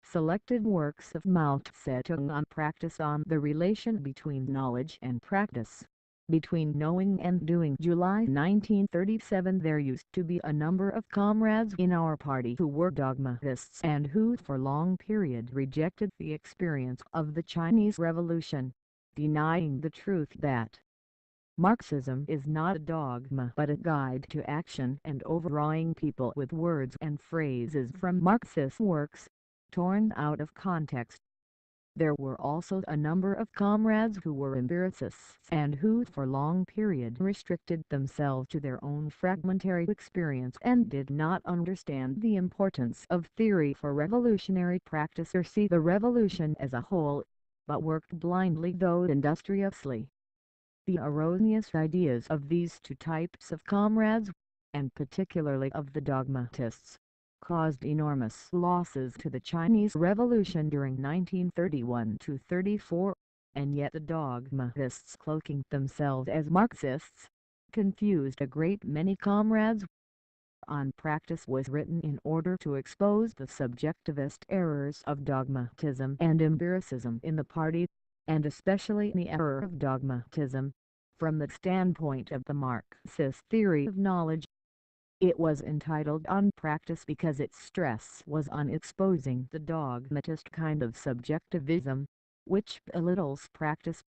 Selected works of Mao Tse-Tung on practice on the relation between knowledge and practice. Between knowing and doing. July 1937. There used to be a number of comrades in our party who were dogmatists and who for long period rejected the experience of the Chinese Revolution, denying the truth that Marxism is not a dogma but a guide to action, and overawing people with words and phrases from Marxist works, torn out of context. There were also a number of comrades who were empiricists and who for long period restricted themselves to their own fragmentary experience and did not understand the importance of theory for revolutionary practice or see the revolution as a whole, but worked blindly though industriously. The erroneous ideas of these two types of comrades, and particularly of the dogmatists, caused enormous losses to the Chinese Revolution during 1931–34, and yet the dogmatists, cloaking themselves as Marxists, confused a great many comrades. On Practice was written in order to expose the subjectivist errors of dogmatism and empiricism in the party, and especially the error of dogmatism, from the standpoint of the Marxist theory of knowledge. It was entitled On Practice because its stress was on exposing the dogmatist kind of subjectivism, which belittles practice.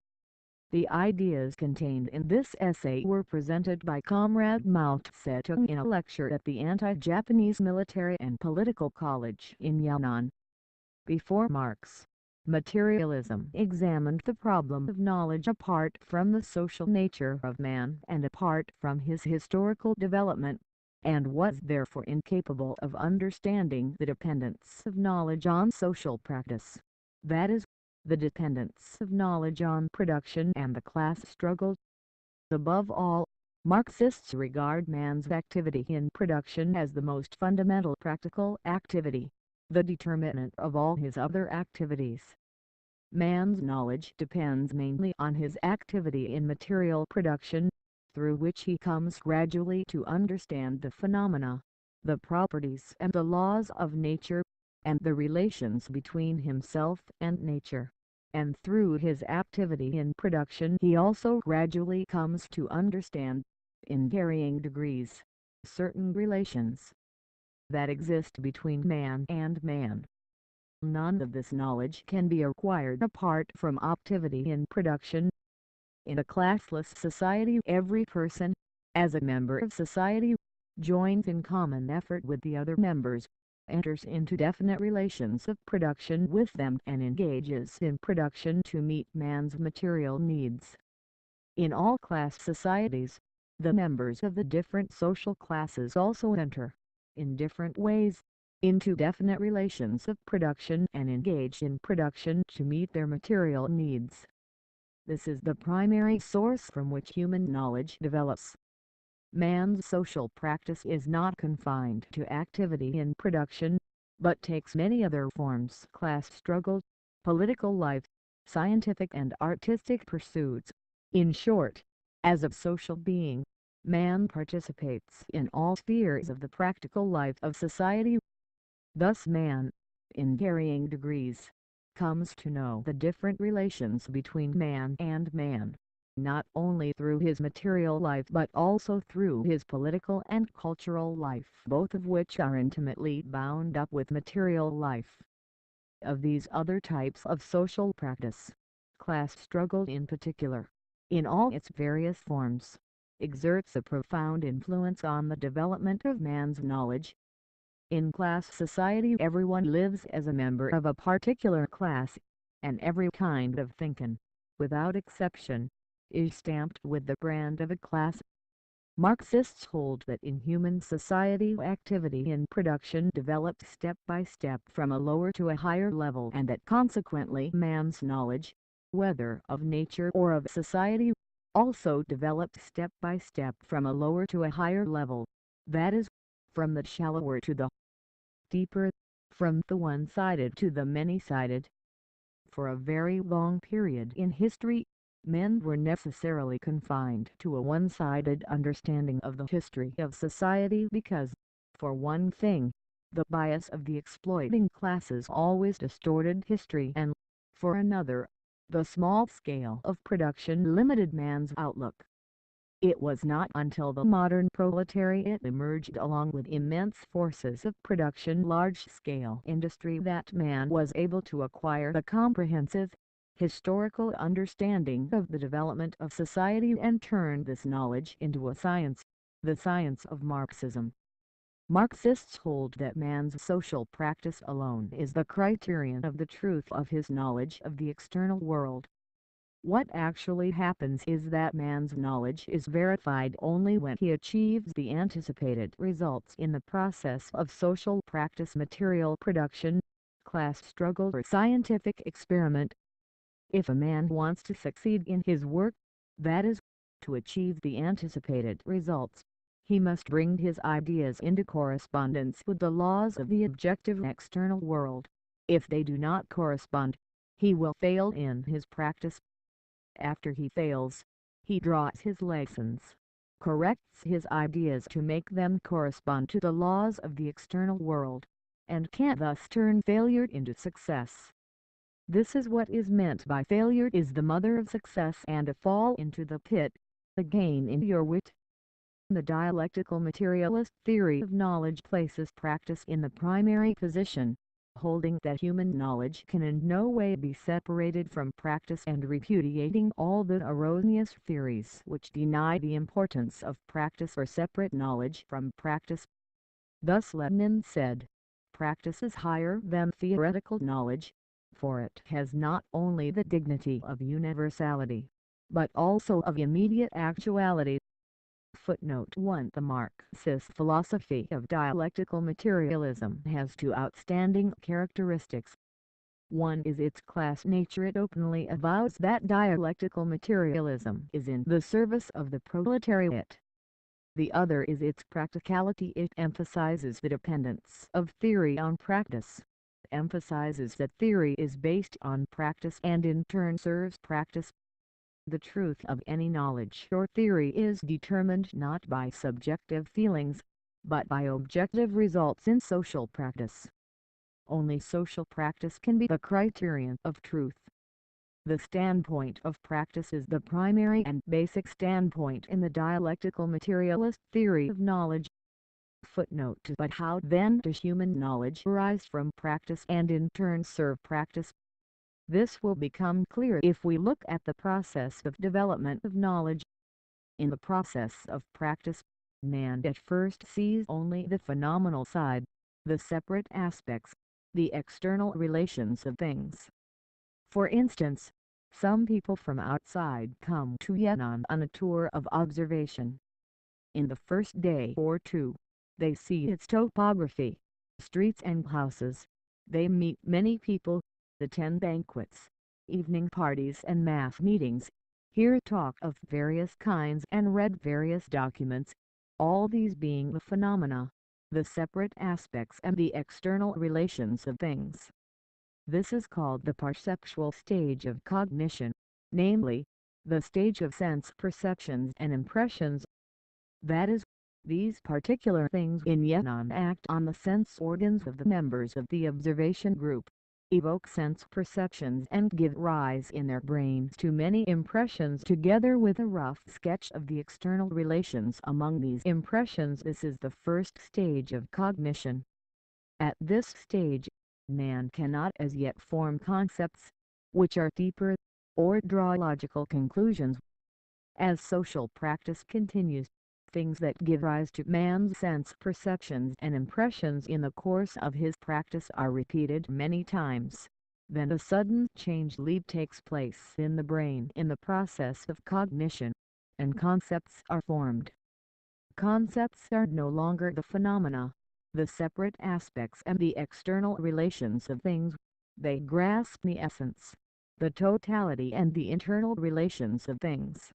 The ideas contained in this essay were presented by Comrade Mao Tse-Tung in a lecture at the Anti-Japanese Military and Political College in Yan'an. Before Marx, Materialism examined the problem of knowledge apart from the social nature of man and apart from his historical development, and was therefore incapable of understanding the dependence of knowledge on social practice, that is, the dependence of knowledge on production and the class struggle. Above all, Marxists regard man's activity in production as the most fundamental practical activity, the determinant of all his other activities. Man's knowledge depends mainly on his activity in material production, through which he comes gradually to understand the phenomena, the properties and the laws of nature, and the relations between himself and nature, and through his activity in production he also gradually comes to understand, in varying degrees, certain relations that exist between man and man. None of this knowledge can be acquired apart from activity in production. In a classless society, every person, as a member of society, joins in common effort with the other members, enters into definite relations of production with them and engages in production to meet man's material needs. In all class societies, the members of the different social classes also enter, in different ways, into definite relations of production and engage in production to meet their material needs. This is the primary source from which human knowledge develops. Man's social practice is not confined to activity in production, but takes many other forms: class struggle, political life, scientific and artistic pursuits. In short, as a social being, man participates in all spheres of the practical life of society. Thus man, in varying degrees, comes to know the different relations between man and man, not only through his material life but also through his political and cultural life, both of which are intimately bound up with material life. Of these other types of social practice, class struggle in particular, in all its various forms, exerts a profound influence on the development of man's knowledge. In class society everyone lives as a member of a particular class, and every kind of thinking, without exception, is stamped with the brand of a class. Marxists hold that in human society activity in production developed step by step from a lower to a higher level, and that consequently man's knowledge, whether of nature or of society, also developed step by step from a lower to a higher level, that is, from the shallower to the deeper, from the one-sided to the many-sided. For a very long period in history, men were necessarily confined to a one-sided understanding of the history of society because, for one thing, The bias of the exploiting classes always distorted history and, for another, the small scale of production limited man's outlook. It was not until the modern proletariat emerged along with immense forces of production large-scale industry that man was able to acquire a comprehensive, historical understanding of the development of society and turn this knowledge into a science, the science of Marxism. Marxists hold that man's social practice alone is the criterion of the truth of his knowledge of the external world. What actually happens is that man's knowledge is verified only when he achieves the anticipated results in the process of social practice, material production, class struggle or scientific experiment. If a man wants to succeed in his work, that is, to achieve the anticipated results, he must bring his ideas into correspondence with the laws of the objective external world. If they do not correspond, he will fail in his practice. After he fails, he draws his lessons, corrects his ideas to make them correspond to the laws of the external world, and can thus turn failure into success. This is what is meant by failure is the mother of success and a fall into the pit, a gain in your wit. The dialectical materialist theory of knowledge places practice in the primary position, holding that human knowledge can in no way be separated from practice and repudiating all the erroneous theories which deny the importance of practice or separate knowledge from practice. Thus Lenin said, "Practice is higher than theoretical knowledge, for it has not only the dignity of universality, but also of immediate actuality." Footnote 1. The Marxist philosophy of dialectical materialism has two outstanding characteristics. One is its class nature. It openly avows that dialectical materialism is in the service of the proletariat. The other is its practicality. It emphasizes the dependence of theory on practice, emphasizes that theory is based on practice and in turn serves practice. The truth of any knowledge or theory is determined not by subjective feelings, but by objective results in social practice. Only social practice can be the criterion of truth. The standpoint of practice is the primary and basic standpoint in the dialectical materialist theory of knowledge. Footnote 2. But how then does human knowledge arise from practice and in turn serve practice? This will become clear if we look at the process of development of knowledge. In the process of practice, man at first sees only the phenomenal side, the separate aspects, the external relations of things. For instance, some people from outside come to Yan'an on a tour of observation. In the first day or two, they see its topography, streets and houses. They meet many people, attend banquets, evening parties and mass meetings, hear talk of various kinds and read various documents, all these being the phenomena, the separate aspects and the external relations of things. This is called the perceptual stage of cognition, namely, the stage of sense perceptions and impressions. That is, these particular things in Yan'an act on the sense organs of the members of the observation group, evoke sense perceptions and give rise in their brains to many impressions together with a rough sketch of the external relations among these impressions. This is the first stage of cognition. At this stage, man cannot as yet form concepts, which are deeper, or draw logical conclusions. As social practice continues, things that give rise to man's sense perceptions and impressions in the course of his practice are repeated many times. Then a sudden change leap takes place in the brain in the process of cognition, and concepts are formed. Concepts are no longer the phenomena, the separate aspects and the external relations of things. They grasp the essence, the totality and the internal relations of things.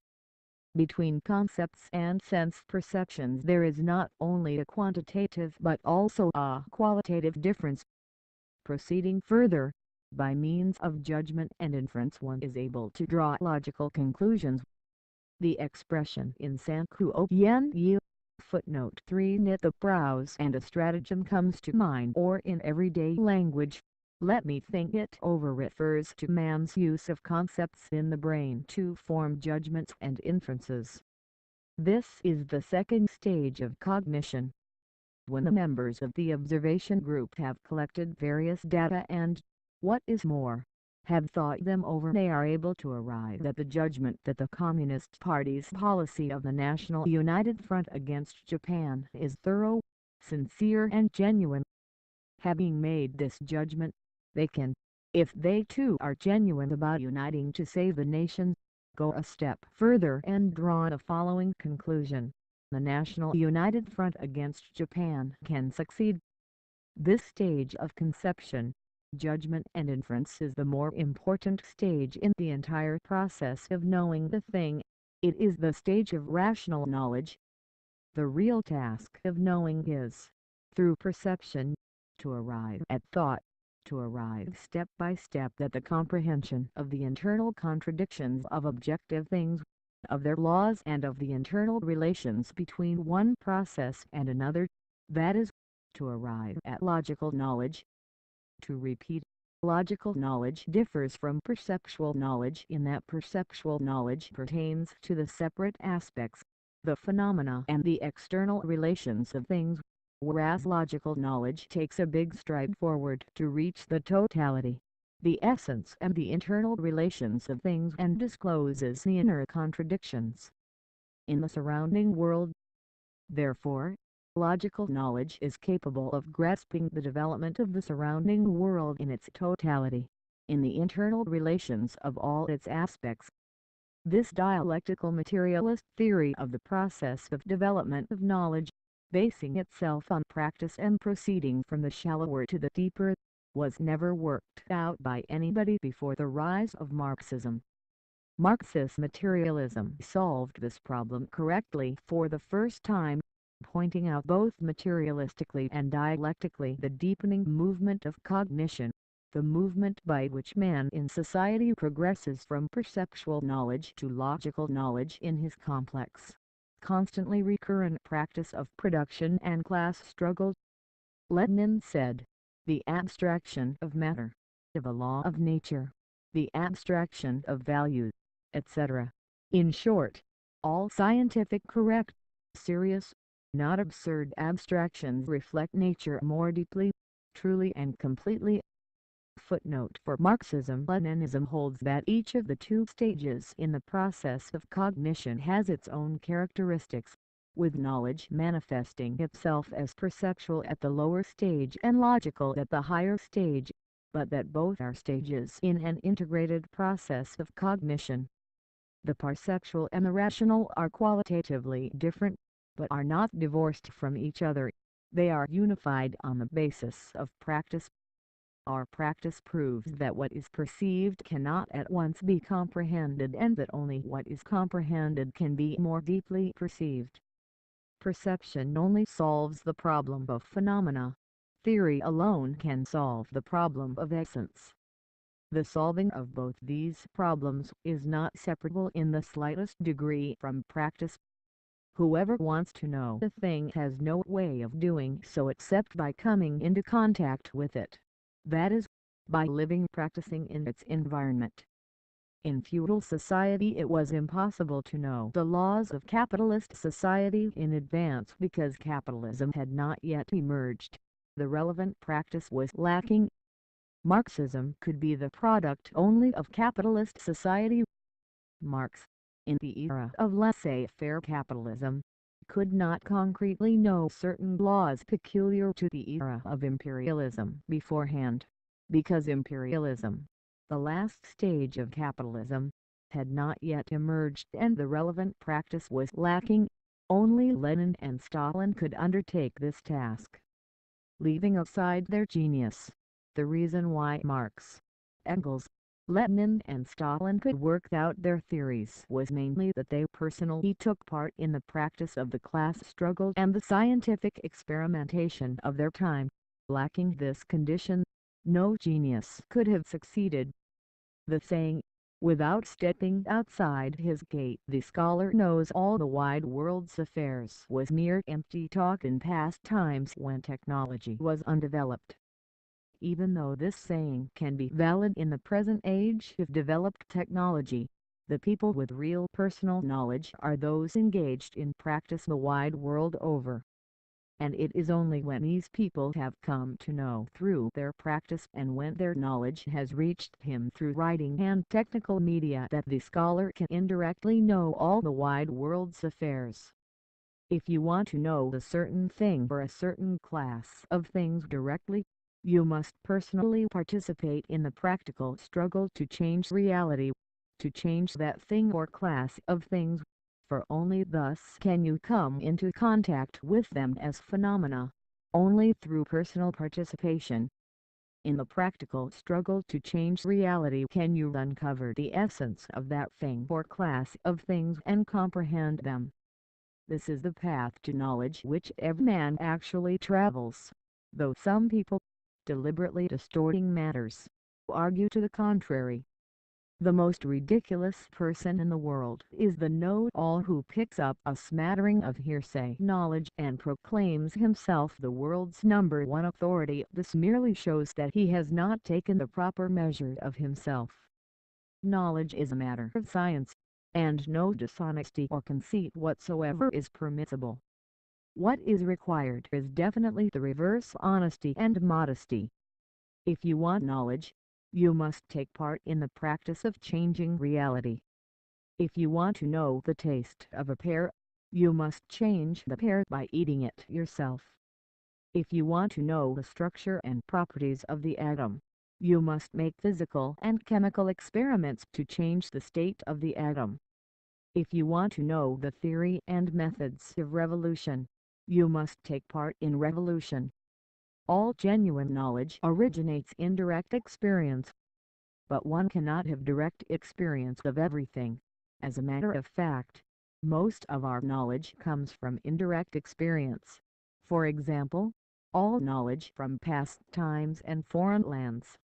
Between concepts and sense perceptions there is not only a quantitative but also a qualitative difference. Proceeding further, by means of judgment and inference one is able to draw logical conclusions. The expression in Sankuo Yen Yu Footnote 3. Knit the brows and a stratagem comes to mind, or in everyday language, let me think it over, refers to man's use of concepts in the brain to form judgments and inferences. This is the second stage of cognition. When the members of the observation group have collected various data and, what is more, have thought them over, they are able to arrive at the judgment that the Communist Party's policy of the National United Front against Japan is thorough, sincere and genuine. Having made this judgment, they can, if they too are genuine about uniting to save the nation, go a step further and draw the following conclusion: the National United Front against Japan can succeed. This stage of conception, judgment and inference is the more important stage in the entire process of knowing the thing. It is the stage of rational knowledge. The real task of knowing is, through perception, to arrive at thought, to arrive step by step at the comprehension of the internal contradictions of objective things, of their laws and of the internal relations between one process and another, that is, to arrive at logical knowledge. To repeat, logical knowledge differs from perceptual knowledge in that perceptual knowledge pertains to the separate aspects, the phenomena and the external relations of things, whereas logical knowledge takes a big stride forward to reach the totality, the essence and the internal relations of things, and discloses the inner contradictions in the surrounding world. Therefore, logical knowledge is capable of grasping the development of the surrounding world in its totality, in the internal relations of all its aspects. This dialectical materialist theory of the process of development of knowledge, basing itself on practice and proceeding from the shallower to the deeper, was never worked out by anybody before the rise of Marxism. Marxist materialism solved this problem correctly for the first time, pointing out both materialistically and dialectically the deepening movement of cognition, the movement by which man in society progresses from perceptual knowledge to logical knowledge in his complex, constantly recurrent practice of production and class struggle. Lenin said, "The abstraction of matter, of a law of nature, the abstraction of values, etc. In short, all scientific correct, serious, not absurd abstractions reflect nature more deeply, truly and completely." Footnote: for Marxism-Leninism holds that each of the two stages in the process of cognition has its own characteristics, with knowledge manifesting itself as perceptual at the lower stage and logical at the higher stage, but that both are stages in an integrated process of cognition. The perceptual and the rational are qualitatively different, but are not divorced from each other. They are unified on the basis of practice. Our practice proves that what is perceived cannot at once be comprehended, and that only what is comprehended can be more deeply perceived. Perception only solves the problem of phenomena. Theory alone can solve the problem of essence. The solving of both these problems is not separable in the slightest degree from practice. Whoever wants to know a thing has no way of doing so except by coming into contact with it, that is, by living practicing in its environment. In feudal society it was impossible to know the laws of capitalist society in advance because capitalism had not yet emerged. The relevant practice was lacking. Marxism could be the product only of capitalist society. Marx, in the era of laissez-faire capitalism, could not concretely know certain laws peculiar to the era of imperialism beforehand, because imperialism, the last stage of capitalism, had not yet emerged and the relevant practice was lacking. Only Lenin and Stalin could undertake this task. Leaving aside their genius, the reason why Marx, Engels, Lenin and Stalin could work out their theories was mainly that they personally took part in the practice of the class struggle and the scientific experimentation of their time. Lacking this condition, no genius could have succeeded. The saying, Without stepping outside his gate, the scholar knows all the wide world's affairs was mere empty talk in past times when technology was undeveloped. Even though this saying can be valid in the present age of developed technology, the people with real personal knowledge are those engaged in practice the wide world over. And it is only when these people have come to know through their practice and when their knowledge has reached him through writing and technical media that the scholar can indirectly know all the wide world's affairs. If you want to know a certain thing or a certain class of things directly, you must personally participate in the practical struggle to change reality, to change that thing or class of things, for only thus can you come into contact with them as phenomena, only through personal participation. In the practical struggle to change reality can you uncover the essence of that thing or class of things and comprehend them. This is the path to knowledge which every man actually travels, though some people, deliberately distorting matters, argue to the contrary. The most ridiculous person in the world is the know-all who picks up a smattering of hearsay knowledge and proclaims himself the world's #1 authority. This merely shows that he has not taken the proper measure of himself. Knowledge is a matter of science, and no dishonesty or conceit whatsoever is permissible. What is required is definitely the reverse: honesty and modesty. If you want knowledge, you must take part in the practice of changing reality. If you want to know the taste of a pear, you must change the pear by eating it yourself. If you want to know the structure and properties of the atom, you must make physical and chemical experiments to change the state of the atom. If you want to know the theory and methods of revolution, you must take part in revolution. All genuine knowledge originates in direct experience. But one cannot have direct experience of everything. As a matter of fact, most of our knowledge comes from indirect experience. For example, all knowledge from past times and foreign lands.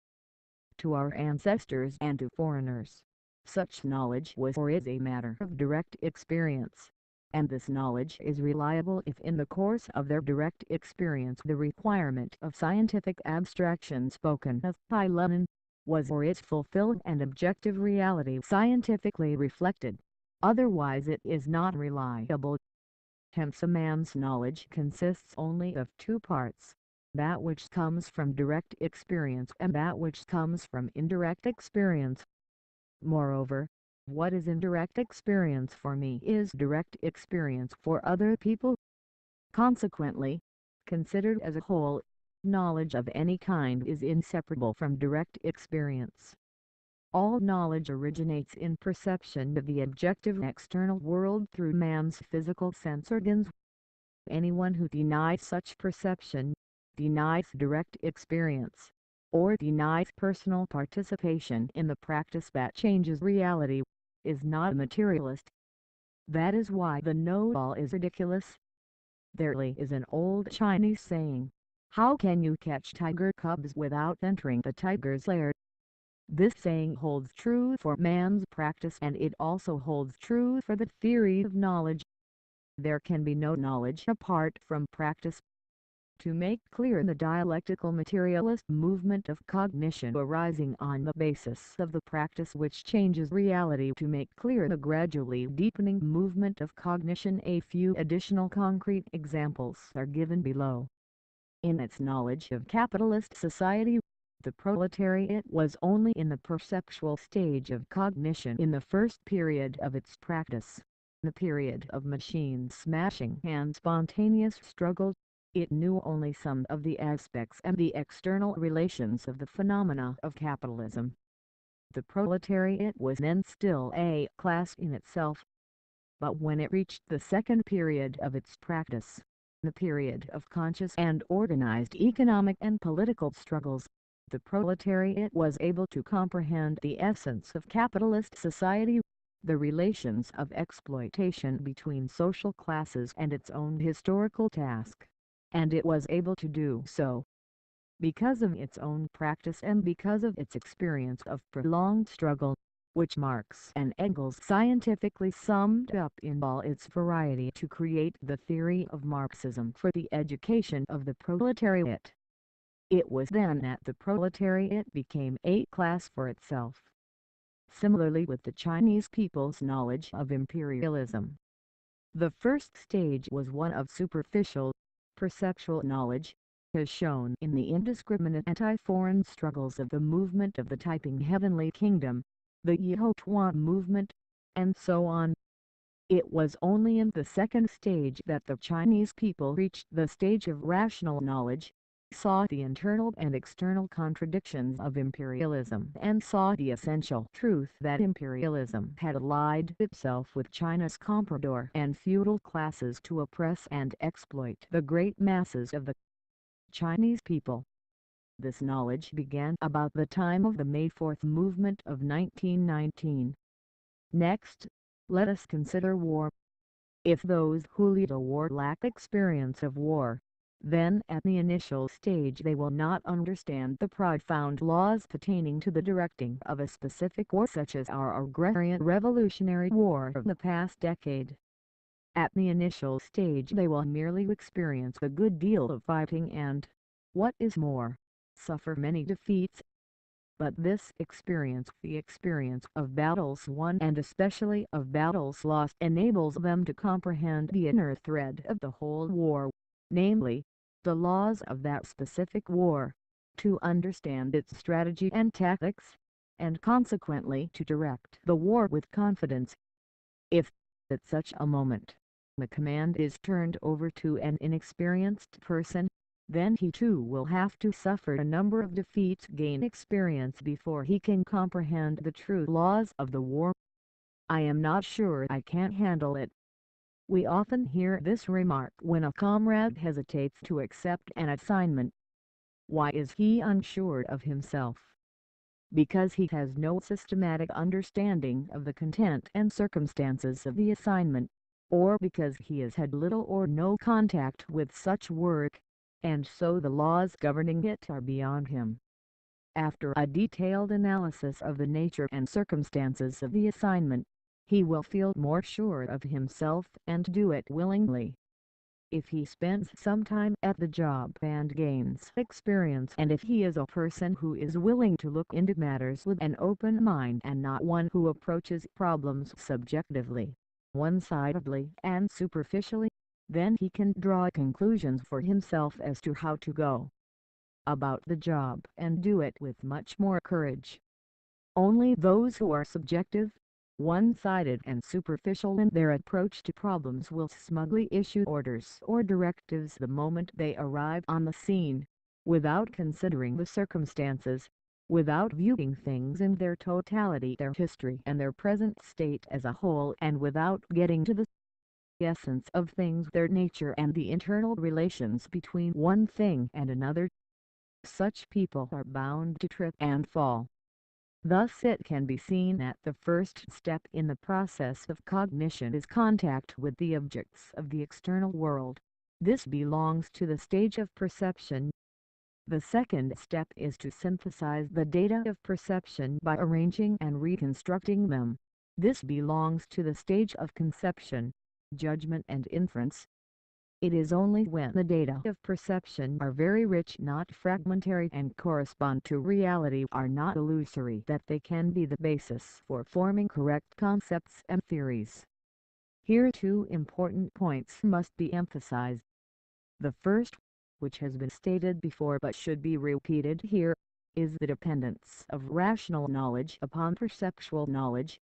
To our ancestors and to foreigners, such knowledge was or is a matter of direct experience. And this knowledge is reliable if in the course of their direct experience the requirement of scientific abstraction spoken of by Lenin was or is fulfilled and objective reality scientifically reflected. Otherwise it is not reliable. Hence a man's knowledge consists only of two parts: that which comes from direct experience and that which comes from indirect experience. Moreover, what is indirect experience for me is direct experience for other people. Consequently, considered as a whole, knowledge of any kind is inseparable from direct experience. All knowledge originates in perception of the objective external world through man's physical sense organs. Anyone who denies such perception, denies direct experience, or denies personal participation in the practice that changes reality, is not a materialist. That is why the know-all is ridiculous. There is an old Chinese saying, "How can you catch tiger cubs without entering the tiger's lair?" This saying holds true for man's practice, and it also holds true for the theory of knowledge. There can be no knowledge apart from practice. To make clear the dialectical materialist movement of cognition arising on the basis of the practice which changes reality, to make clear the gradually deepening movement of cognition, a few additional concrete examples are given below. In its knowledge of capitalist society, the proletariat was only in the perceptual stage of cognition in the first period of its practice, the period of machine smashing and spontaneous struggle. It knew only some of the aspects and the external relations of the phenomena of capitalism. The proletariat was then still a class in itself. But when it reached the second period of its practice, the period of conscious and organized economic and political struggles, the proletariat was able to comprehend the essence of capitalist society, the relations of exploitation between social classes and its own historical task. And it was able to do so because of its own practice and because of its experience of prolonged struggle. which Marx and Engels scientifically summed up in all its variety to create the theory of Marxism for the education of the proletariat. It was then that the proletariat became a class for itself. Similarly with the Chinese people's knowledge of imperialism. The first stage was one of superficial, perceptual knowledge, as shown in the indiscriminate anti-foreign struggles of the movement of the Taiping Heavenly Kingdom, the Yihotuan movement, and so on. It was only in the second stage that the Chinese people reached the stage of rational knowledge, saw the internal and external contradictions of imperialism and saw the essential truth that imperialism had allied itself with China's comprador and feudal classes to oppress and exploit the great masses of the Chinese people. This knowledge began about the time of the May 4th movement of 1919. Next, let us consider war. If those who lead a war lack experience of war, then at the initial stage they will not understand the profound laws pertaining to the directing of a specific war, such as our agrarian revolutionary war of the past decade. At the initial stage they will merely experience a good deal of fighting and, what is more, suffer many defeats. But this experience, the experience of battles won and especially of battles lost, enables them to comprehend the inner thread of the whole war, namely, the laws of that specific war, to understand its strategy and tactics, and consequently to direct the war with confidence. If, at such a moment, the command is turned over to an inexperienced person, then he too will have to suffer a number of defeats, gain experience before he can comprehend the true laws of the war. I am not sure I can handle it. We often hear this remark when a comrade hesitates to accept an assignment. Why is he unsure of himself? Because he has no systematic understanding of the content and circumstances of the assignment, or because he has had little or no contact with such work, and so the laws governing it are beyond him. After a detailed analysis of the nature and circumstances of the assignment, he will feel more sure of himself and do it willingly. If he spends some time at the job and gains experience, and if he is a person who is willing to look into matters with an open mind and not one who approaches problems subjectively, one-sidedly and superficially, then he can draw conclusions for himself as to how to go about the job and do it with much more courage. Only those who are subjective, one-sided and superficial in their approach to problems will smugly issue orders or directives the moment they arrive on the scene, without considering the circumstances, without viewing things in their totality, their history and their present state as a whole, and without getting to the essence of things, their nature and the internal relations between one thing and another. Such people are bound to trip and fall. Thus it can be seen that the first step in the process of cognition is contact with the objects of the external world. This belongs to the stage of perception. The second step is to synthesize the data of perception by arranging and reconstructing them. This belongs to the stage of conception, judgment and inference. It is only when the data of perception are very rich, not fragmentary, and correspond to reality, are not illusory, that they can be the basis for forming correct concepts and theories. Here two important points must be emphasized. The first, which has been stated before but should be repeated here, is the dependence of rational knowledge upon perceptual knowledge.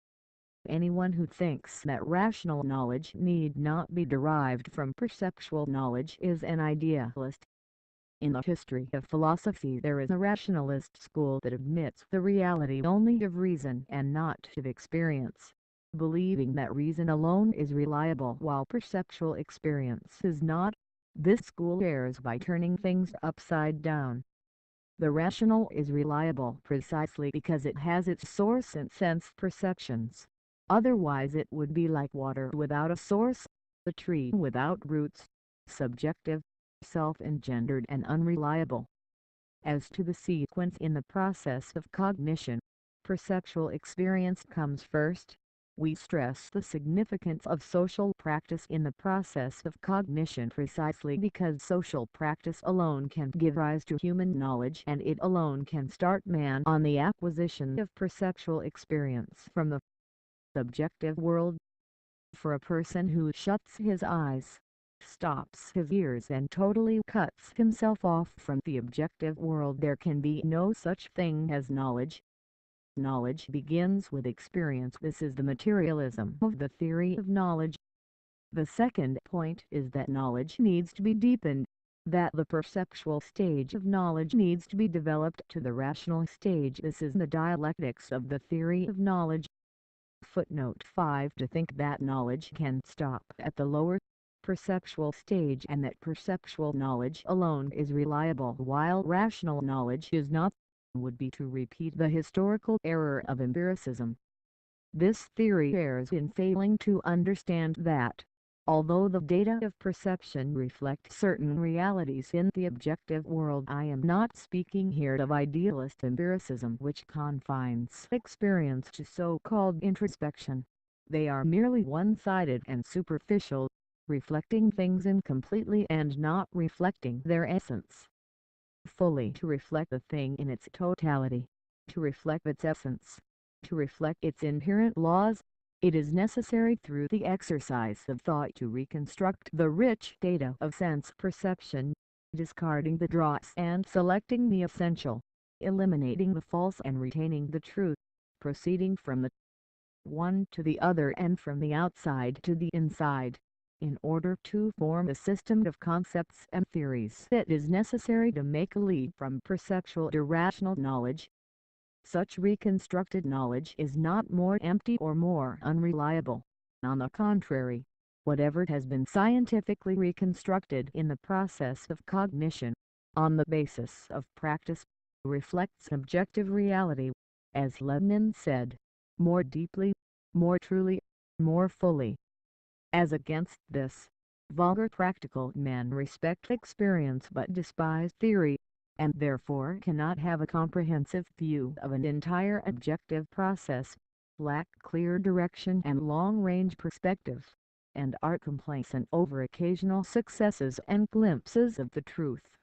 Anyone who thinks that rational knowledge need not be derived from perceptual knowledge is an idealist. In the history of philosophy there is a rationalist school that admits the reality only of reason and not of experience, believing that reason alone is reliable while perceptual experience is not. This school errs by turning things upside down. The rational is reliable precisely because it has its source in sense perceptions. Otherwise it would be like water without a source, a tree without roots, subjective, self-engendered and unreliable. As to the sequence in the process of cognition, Perceptual experience comes first. We stress the significance of social practice in the process of cognition precisely because social practice alone can give rise to human knowledge and it alone can start man on the acquisition of perceptual experience from the subjective world. For a person who shuts his eyes, stops his ears and totally cuts himself off from the objective world, there can be no such thing as knowledge. Knowledge begins with experience. This is the materialism of the theory of knowledge. The second point is that knowledge needs to be deepened, that the perceptual stage of knowledge needs to be developed to the rational stage. This is the dialectics of the theory of knowledge. Footnote 5. To think that knowledge can stop at the lower perceptual stage and that perceptual knowledge alone is reliable while rational knowledge is not, would be to repeat the historical error of empiricism. This theory errs in failing to understand that, although the data of perception reflect certain realities in the objective world, I am not speaking here of idealist empiricism which confines experience to so-called introspection. They are merely one-sided and superficial, reflecting things incompletely and not reflecting their essence. Fully to reflect the thing in its totality, to reflect its essence, to reflect its inherent laws, it is necessary through the exercise of thought to reconstruct the rich data of sense perception, discarding the dross and selecting the essential, eliminating the false and retaining the truth, proceeding from the one to the other and from the outside to the inside. In order to form a system of concepts and theories, it is necessary to make a leap from perceptual to rational knowledge. Such reconstructed knowledge is not more empty or more unreliable. On the contrary, whatever has been scientifically reconstructed in the process of cognition, on the basis of practice, reflects objective reality, as Lenin said, more deeply, more truly, more fully. As against this, vulgar practical men respect experience but despise theory, and therefore cannot have a comprehensive view of an entire objective process, lack clear direction and long-range perspective, and are complacent over occasional successes and glimpses of the truth.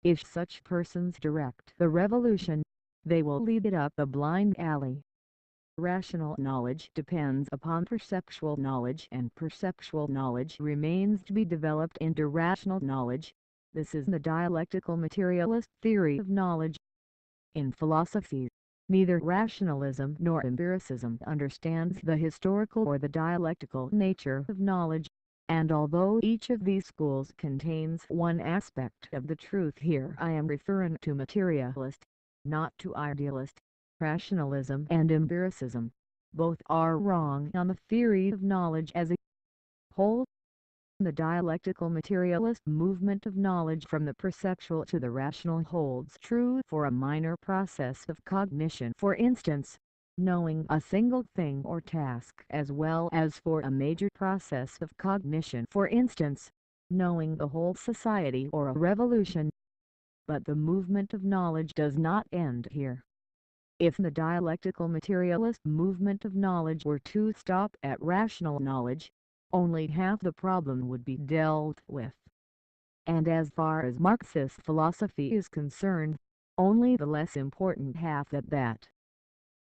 If such persons direct the revolution, they will lead it up a blind alley. Rational knowledge depends upon perceptual knowledge and perceptual knowledge remains to be developed into rational knowledge. This is the dialectical materialist theory of knowledge. In philosophy, neither rationalism nor empiricism understands the historical or the dialectical nature of knowledge, and although each of these schools contains one aspect of the truth, here I am referring to materialist, not to idealist. Rationalism and empiricism, both are wrong on the theory of knowledge as a whole. The dialectical materialist movement of knowledge from the perceptual to the rational holds true for a minor process of cognition, for instance, knowing a single thing or task, as well as for a major process of cognition, for instance, knowing the whole society or a revolution. But the movement of knowledge does not end here. If the dialectical materialist movement of knowledge were to stop at rational knowledge, only half the problem would be dealt with. And as far as Marxist philosophy is concerned, only the less important half at that.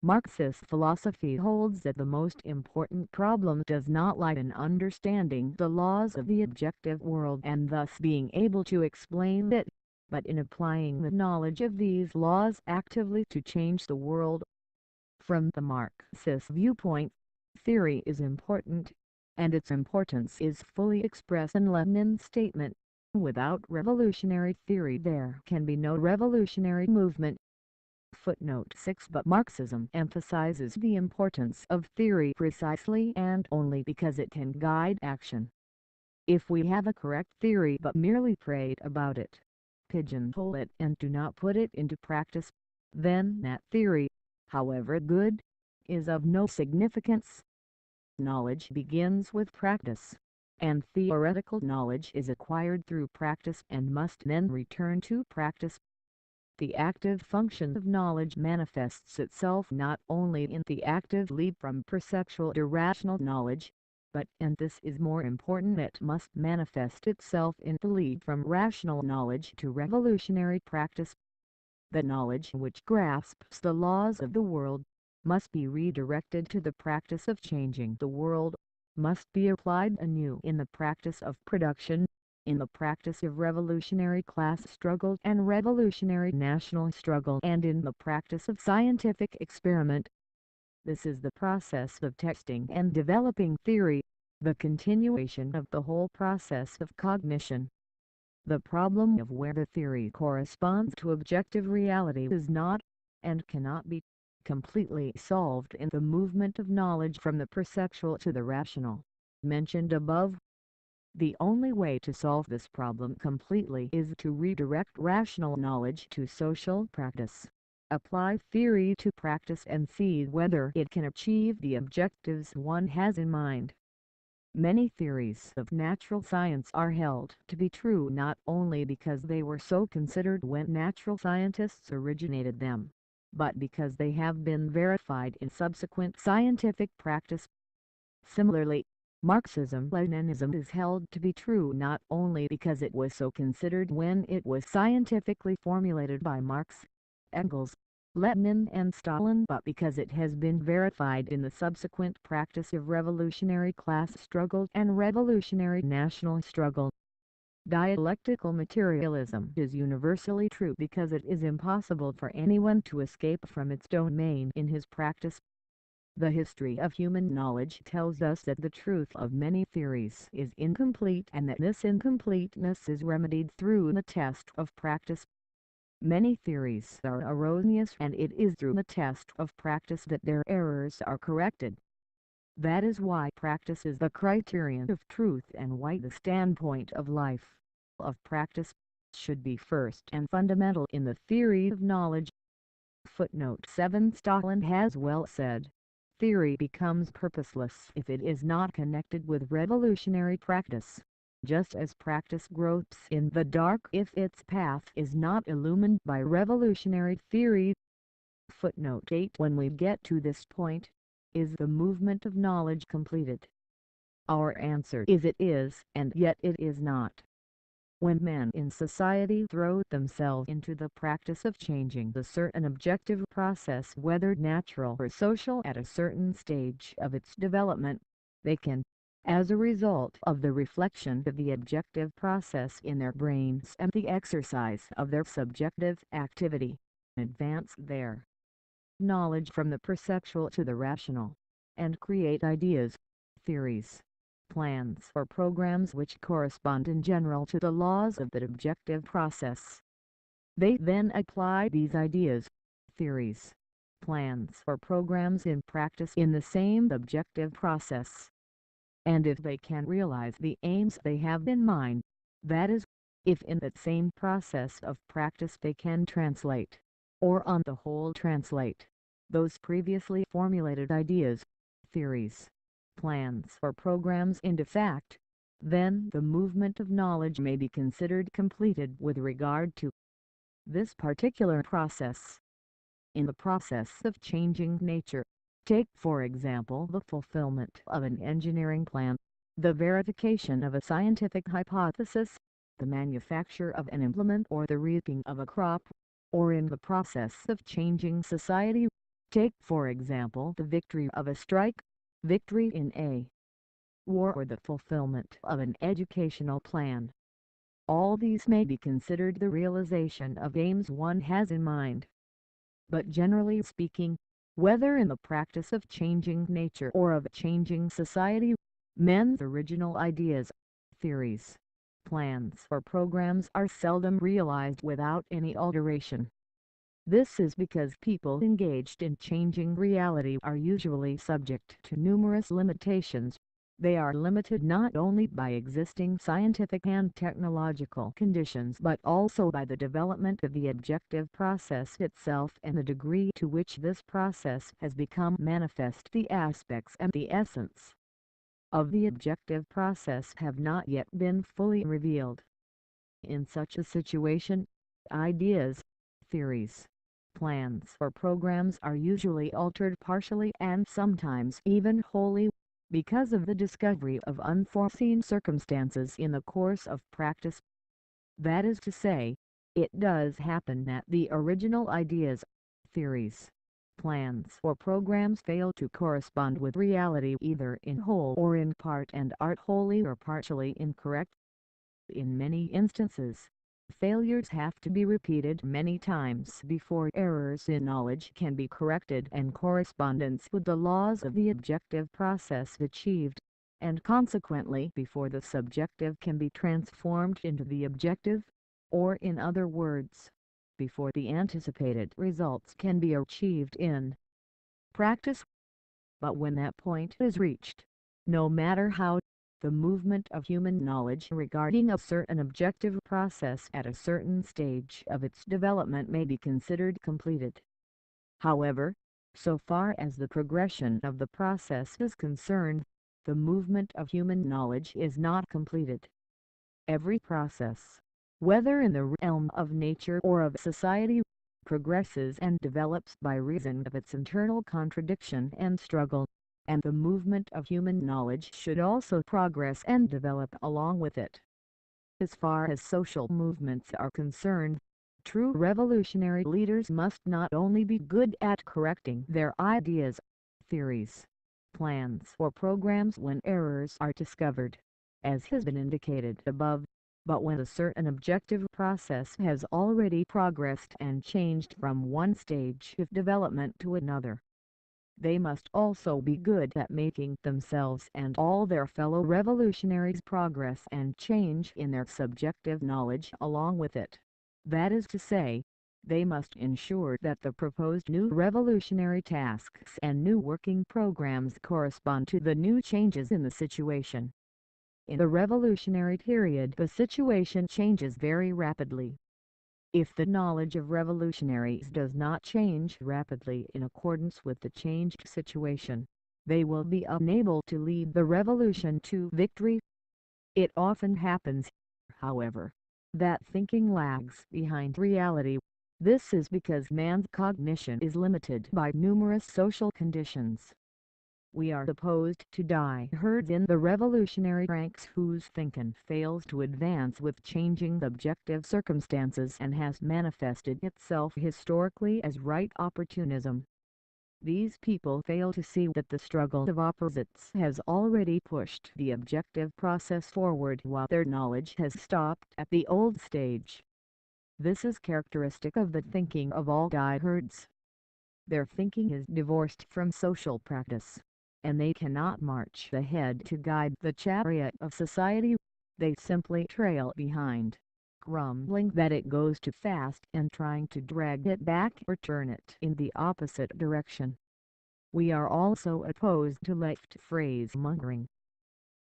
Marxist philosophy holds that the most important problem does not lie in understanding the laws of the objective world and thus being able to explain it, but in applying the knowledge of these laws actively to change the world. From the Marxist viewpoint, theory is important, and its importance is fully expressed in Lenin's statement, without revolutionary theory there can be no revolutionary movement. Footnote 6. But Marxism emphasizes the importance of theory precisely and only because it can guide action. If we have a correct theory but merely prate about it, pigeonhole it and do not put it into practice, then that theory, however good, is of no significance. Knowledge begins with practice, and theoretical knowledge is acquired through practice and must then return to practice. The active function of knowledge manifests itself not only in the active leap from perceptual to rational knowledge, but, and this is more important, it must manifest itself in the leap from rational knowledge to revolutionary practice. The knowledge which grasps the laws of the world must be redirected to the practice of changing the world, must be applied anew in the practice of production, in the practice of revolutionary class struggle and revolutionary national struggle, and in the practice of scientific experiment. This is the process of testing and developing theory, the continuation of the whole process of cognition. The problem of where the theory corresponds to objective reality is not, and cannot be, completely solved in the movement of knowledge from the perceptual to the rational, mentioned above. The only way to solve this problem completely is to redirect rational knowledge to social practice, apply theory to practice and see whether it can achieve the objectives one has in mind. Many theories of natural science are held to be true not only because they were so considered when natural scientists originated them, but because they have been verified in subsequent scientific practice. Similarly, Marxism-Leninism is held to be true not only because it was so considered when it was scientifically formulated by Marx, Engels, Lenin and Stalin, but because it has been verified in the subsequent practice of revolutionary class struggle and revolutionary national struggle. Dialectical materialism is universally true because it is impossible for anyone to escape from its domain in his practice. The history of human knowledge tells us that the truth of many theories is incomplete and that this incompleteness is remedied through the test of practice. Many theories are erroneous and it is through the test of practice that their errors are corrected. That is why practice is the criterion of truth and why the standpoint of life, of practice, should be first and fundamental in the theory of knowledge. Footnote 7. Stalin has well said, "Theory becomes purposeless if it is not connected with revolutionary practice, just as practice gropes in the dark if its path is not illumined by revolutionary theory." Footnote 8. When we get to this point, is the movement of knowledge completed? Our answer is it is, and yet it is not. When men in society throw themselves into the practice of changing the certain objective process, whether natural or social, at a certain stage of its development, they can, as a result of the reflection of the objective process in their brains and the exercise of their subjective activity, advance their knowledge from the perceptual to the rational, and create ideas, theories, plans or programs which correspond in general to the laws of that objective process. They then apply these ideas, theories, plans or programs in practice in the same objective process. And if they can realize the aims they have in mind, that is, if in that same process of practice they can translate, or on the whole translate, those previously formulated ideas, theories, plans or programs into fact, then the movement of knowledge may be considered completed with regard to this particular process. In the process of changing nature, take for example the fulfillment of an engineering plan, the verification of a scientific hypothesis, the manufacture of an implement or the reaping of a crop, or in the process of changing society, take for example the victory of a strike, victory in a war, or the fulfillment of an educational plan. All these may be considered the realization of aims one has in mind. But generally speaking, whether in the practice of changing nature or of changing society, men's original ideas, theories, plans or programs are seldom realized without any alteration. This is because people engaged in changing reality are usually subject to numerous limitations. They are limited not only by existing scientific and technological conditions but also by the development of the objective process itself and the degree to which this process has become manifest. The aspects and the essence of the objective process have not yet been fully revealed. In such a situation, ideas, theories, plans or programs are usually altered partially and sometimes even wholly, because of the discovery of unforeseen circumstances in the course of practice. That is to say, it does happen that the original ideas, theories, plans or programs fail to correspond with reality either in whole or in part and are wholly or partially incorrect. In many instances, failures have to be repeated many times before errors in knowledge can be corrected and correspondence with the laws of the objective process achieved, and consequently before the subjective can be transformed into the objective, or in other words, before the anticipated results can be achieved in practice. But when that point is reached, no matter how, the movement of human knowledge regarding a certain objective process at a certain stage of its development may be considered completed. However, so far as the progression of the process is concerned, the movement of human knowledge is not completed. Every process, whether in the realm of nature or of society, progresses and develops by reason of its internal contradiction and struggle, and the movement of human knowledge should also progress and develop along with it. As far as social movements are concerned, true revolutionary leaders must not only be good at correcting their ideas, theories, plans or programs when errors are discovered, as has been indicated above, but when a certain objective process has already progressed and changed from one stage of development to another. They must also be good at making themselves and all their fellow revolutionaries progress and change in their subjective knowledge along with it. That is to say, they must ensure that the proposed new revolutionary tasks and new working programs correspond to the new changes in the situation. In the revolutionary period, the situation changes very rapidly. If the knowledge of revolutionaries does not change rapidly in accordance with the changed situation, they will be unable to lead the revolution to victory. It often happens, however, that thinking lags behind reality. This is because man's cognition is limited by numerous social conditions. We are supposed to diehards in the revolutionary ranks whose thinking fails to advance with changing objective circumstances and has manifested itself historically as right opportunism. These people fail to see that the struggle of opposites has already pushed the objective process forward while their knowledge has stopped at the old stage. This is characteristic of the thinking of all diehards. Their thinking is divorced from social practice, and they cannot march ahead to guide the chariot of society. They simply trail behind, grumbling that it goes too fast and trying to drag it back or turn it in the opposite direction. We are also opposed to left phrase-mongering.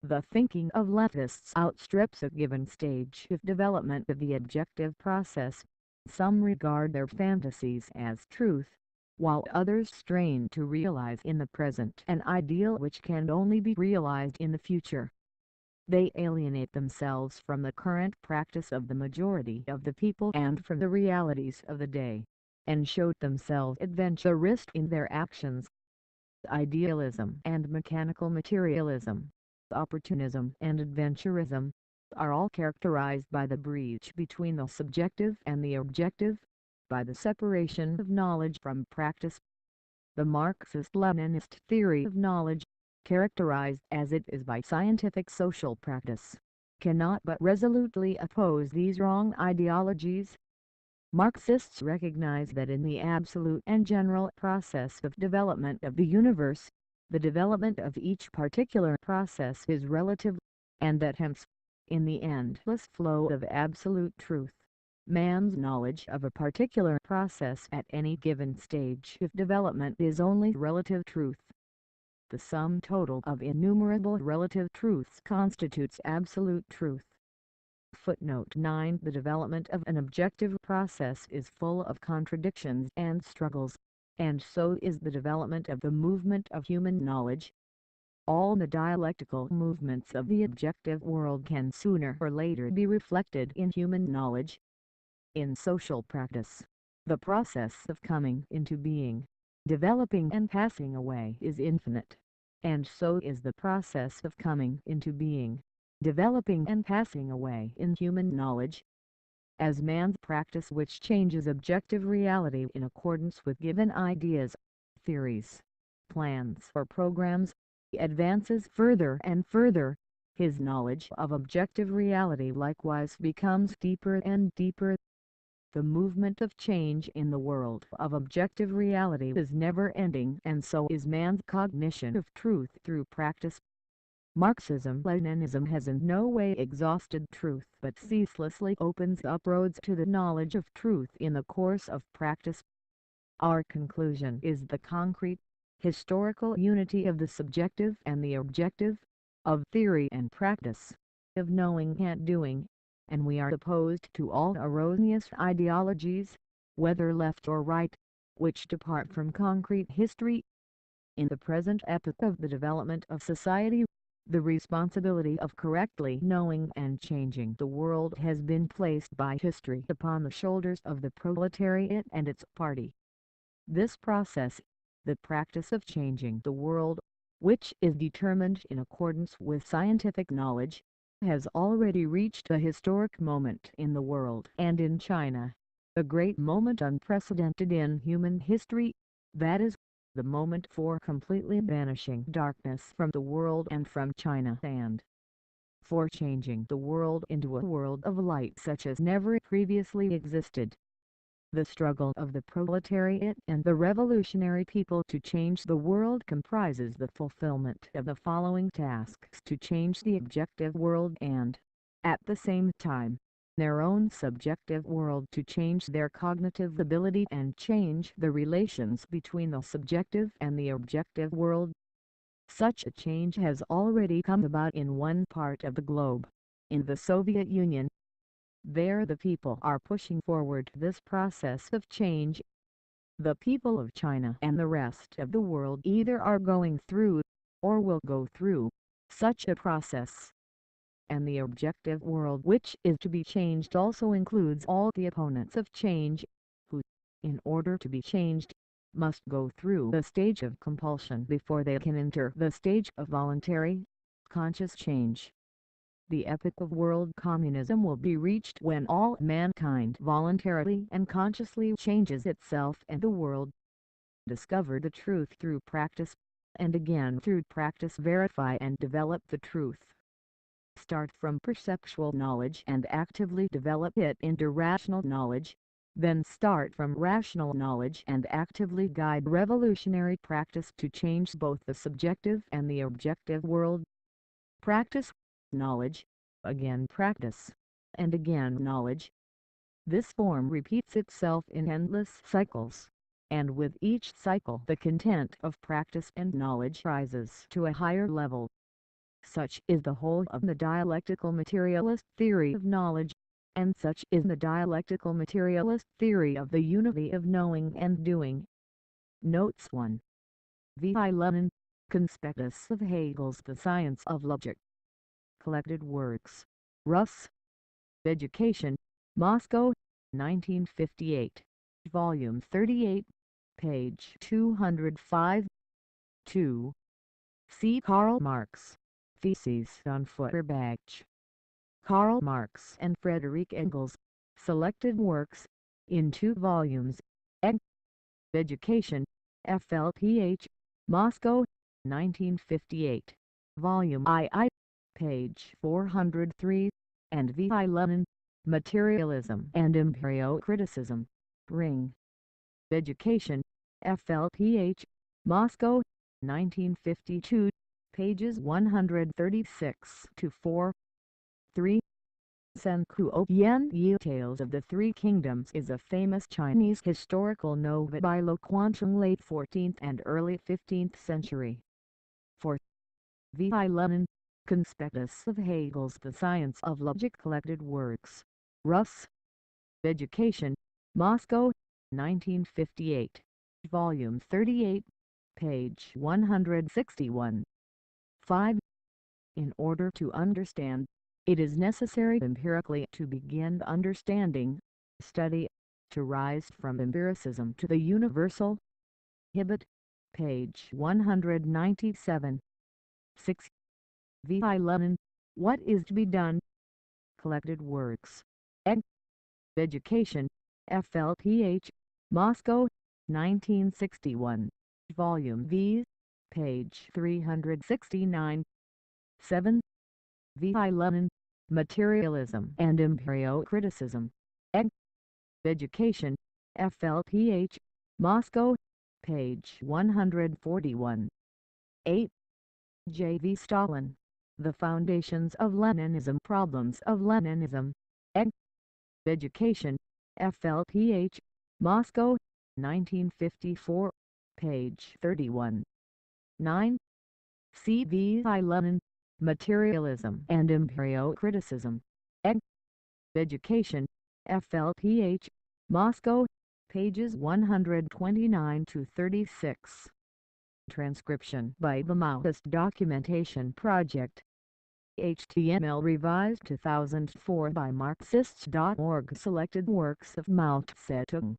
The thinking of leftists outstrips a given stage of development of the objective process. Some regard their fantasies as truth, while others strain to realize in the present an ideal which can only be realized in the future. They alienate themselves from the current practice of the majority of the people and from the realities of the day, and show themselves adventurist in their actions. Idealism and mechanical materialism, opportunism and adventurism, are all characterized by the breach between the subjective and the objective, by the separation of knowledge from practice. The Marxist-Leninist theory of knowledge, characterized as it is by scientific social practice, cannot but resolutely oppose these wrong ideologies. Marxists recognize that in the absolute and general process of development of the universe, the development of each particular process is relative, and that hence, in the endless flow of absolute truth, man's knowledge of a particular process at any given stage of development is only relative truth. The sum total of innumerable relative truths constitutes absolute truth. Footnote 9. The development of an objective process is full of contradictions and struggles, and so is the development of the movement of human knowledge. All the dialectical movements of the objective world can sooner or later be reflected in human knowledge. In social practice, The process of coming into being, developing and passing away is infinite, and so is the process of coming into being, developing and passing away in human knowledge. As man's practice which changes objective reality in accordance with given ideas, theories, plans or programs, advances further and further, his knowledge of objective reality likewise becomes deeper and deeper. The movement of change in the world of objective reality is never ending, and so is man's cognition of truth through practice. Marxism-Leninism has in no way exhausted truth but ceaselessly opens up roads to the knowledge of truth in the course of practice. Our conclusion is the concrete, historical unity of the subjective and the objective, of theory and practice, of knowing and doing, and we are opposed to all erroneous ideologies, whether left or right, which depart from concrete history. In the present epoch of the development of society, the responsibility of correctly knowing and changing the world has been placed by history upon the shoulders of the proletariat and its party. This process, the practice of changing the world, which is determined in accordance with scientific knowledge, has already reached a historic moment in the world and in China, a great moment unprecedented in human history, that is, the moment for completely banishing darkness from the world and from China, and for changing the world into a world of light such as never previously existed. The struggle of the proletariat and the revolutionary people to change the world comprises the fulfillment of the following tasks: to change the objective world and, at the same time, their own subjective world, to change their cognitive ability and change the relations between the subjective and the objective world. Such a change has already come about in one part of the globe, in the Soviet Union. There the people are pushing forward this process of change. The people of China and the rest of the world either are going through, or will go through, such a process. And the objective world which is to be changed also includes all the opponents of change, who, in order to be changed, must go through the stage of compulsion before they can enter the stage of voluntary, conscious change. The epoch of world communism will be reached when all mankind voluntarily and consciously changes itself and the world. Discover the truth through practice, and again through practice verify and develop the truth. Start from perceptual knowledge and actively develop it into rational knowledge, then start from rational knowledge and actively guide revolutionary practice to change both the subjective and the objective world. Practice, knowledge, again practice, and again knowledge. This form repeats itself in endless cycles, and with each cycle the content of practice and knowledge rises to a higher level. Such is the whole of the dialectical materialist theory of knowledge, and such is the dialectical materialist theory of the unity of knowing and doing. Notes 1. V.I. Lenin, Conspectus of Hegel's The Science of Logic. Collected Works. Russ. Education, Moscow, 1958. Volume 38, page 205. 2. See Karl Marx. Theses on Feuerbach. Karl Marx and Friedrich Engels. Selected Works, in 2 volumes. Education, FLPH, Moscow, 1958. Volume II, page 403, and V.I. Lenin, Materialism and Empirio-Criticism. Ring. Education, FLPH, Moscow, 1952, pages 136 to 4. 3. Senku Yen Yi Tales of the Three Kingdoms is a famous Chinese historical novel by Lo Quancheng, late 14th and early 15th century. 4. V.I. Lenin, Conspectus of Hegel's The Science of Logic. Collected Works. Russ. Education, Moscow, 1958. Volume 38, page 161. 5. In order to understand, it is necessary empirically to begin understanding. Study To rise from empiricism to the universal. Hibbett, page 197. 6. V. I. Lenin, What is to be Done? Collected Works. Ed. Education, FLPH, Moscow, 1961. Volume V, page 369. 7. V. I. Lenin, Materialism and Empirio-Criticism. Ed. Education, FLPH, Moscow, page 141. 8. J. V. Stalin, The Foundations of Leninism, Problems of Leninism. Ed. Education, FLPH, Moscow, 1954, page 31. 9. C. V. I. Lenin, Materialism and Empirio-Criticism. Ed. Education, FLPH, Moscow, pages 129 to 36. Transcription by the Maoist Documentation Project. HTML revised 2004 by Marxist.org. Selected works of Mao Tse-Tung.